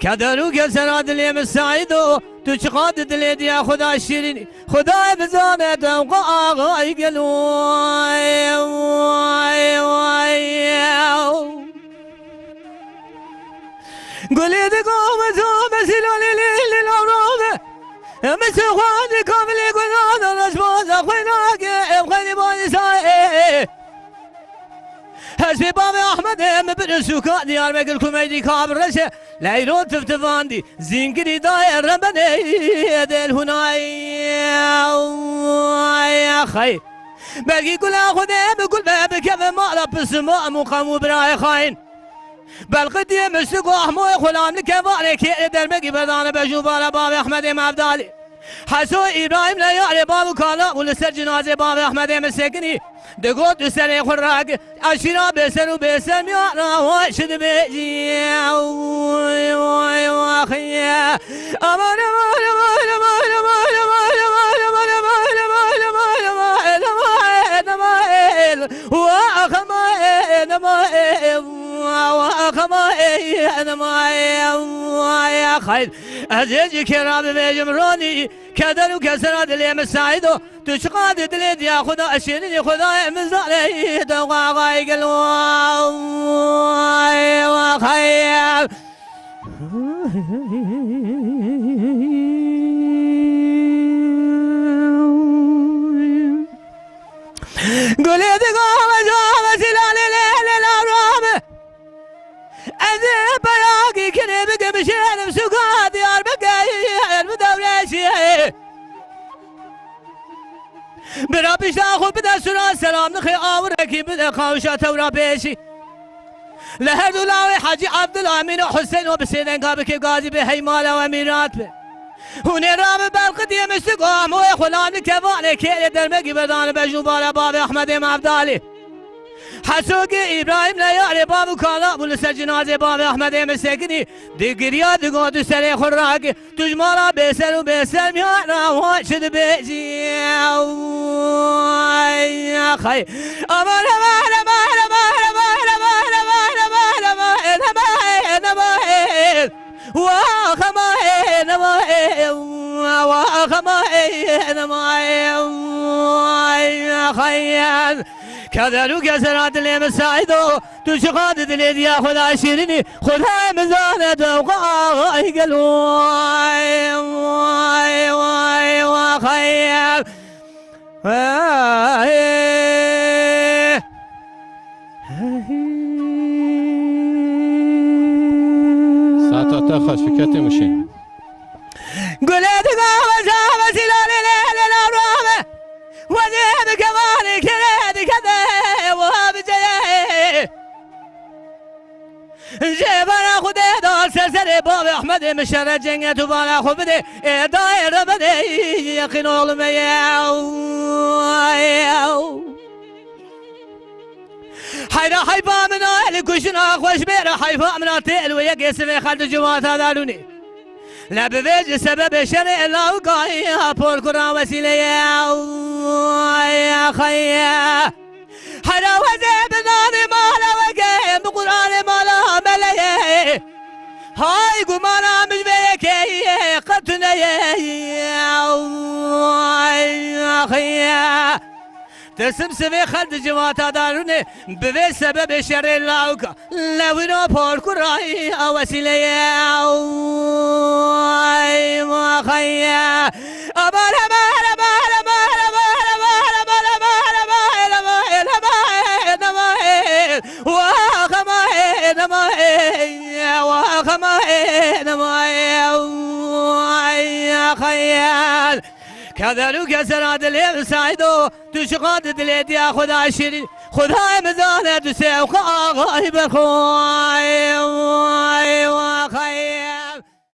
کدر و کسر دلیم سعید و تو چقدر دلی دیا خدا شیرینی خدا بزانه دوقا آقای گلوی گلی دگام تو مسیلالی لیلی لورامه مثل خواهد کاملی گناه نشباز خویناگه خیلی بانی سایه حسبي بابي احمد مبن سوكا ديار بقل كوميدي كابرشه لايرو تفتفاندي زينكري داير ربني دل هناي يا خي باقي كل اخذ بقول باب كيف ما لبس ما مقام براي خاين بالقدي مسكو احمو خلام لكفاني كي درمقي بدانا بشوف على بابي احمد مبدالي حسو ابراهيم لا يعرف بابو كالا ولسر جنازه بابي احمد مسكني دقوت بسري خراق عشرة بسر وبسر ميانا واشد بيجي واخيا امان امان امان امان امان امان امان امان امان امان امان واخما واخما يا خير ازيج كرام بجمروني كدر وكسر دليم السعيد تشقاد دليد يا خدا اشيرني خدا مزالي دوغا غايقل وخير قولي دقوم جوم سلالي ليلي الأورام أذي براقي كني بقى مشين بسوقا ديار بقى بدولة برابي شاخو بدا سرا سلام نخي آوركي بدا خاوشا تورا بيشي لهر دولاوي حاجي عبد الامين وحسين وبسيدن قابك قاضي بهيمالا واميرات به هوني رام بالقدي مستقام ويخلان كفاني كيلي درمقي بدان بجوبالا بابي احمد مبدالي حسوقي ابراهيم ليالي بابو كالا ولسر جنازه بابي احمد مسكني دقريا دقود سري خراقي تجمالا بيسر وبيسر ميانا واشد بيجي يا خي امان امان امان امان امان امان امان امان امان امان واخما واخما يا خيان كذا وكسر دلي مساعدو تشقاد دلي ديا خدا شيرني خدا مزانه دوقا يقلوي وخيال ساعة تاخذ في كاتم وشين قلت قام جاب سلالي ليل الأورام وذيب كمالي كريد كذا وهاب جاي جيبنا خدي دول سلسلي بابي أحمد مشرد جنة تبانا خبدي داير بدي يقين علمي حيرا حيفا من أهل كشنا خوش بيرا حيفا من أتيل ويقيس في خلد جوات هذا لوني لا بفيج سبب شرع الله وقايا بور قرآن وسيلة يا خيا حرا وزيب نادي مالا وقايا بقرآن مالا ملايا هاي قمانا مش بيكي قتنا يا خيا ترسم سبي خلد جوات داروني بفي سبب شر الله لوينو بور قرآن وسيلة ما خيا أبار أبار أبار أبار أبار أبار أبار أبار أبار أبار وخما وخما يا خيال كذا لو كسر دلي سعيدو تشقاد دلي يا خدا شيرين خدا مزانه تسوق غايب خوي وخيال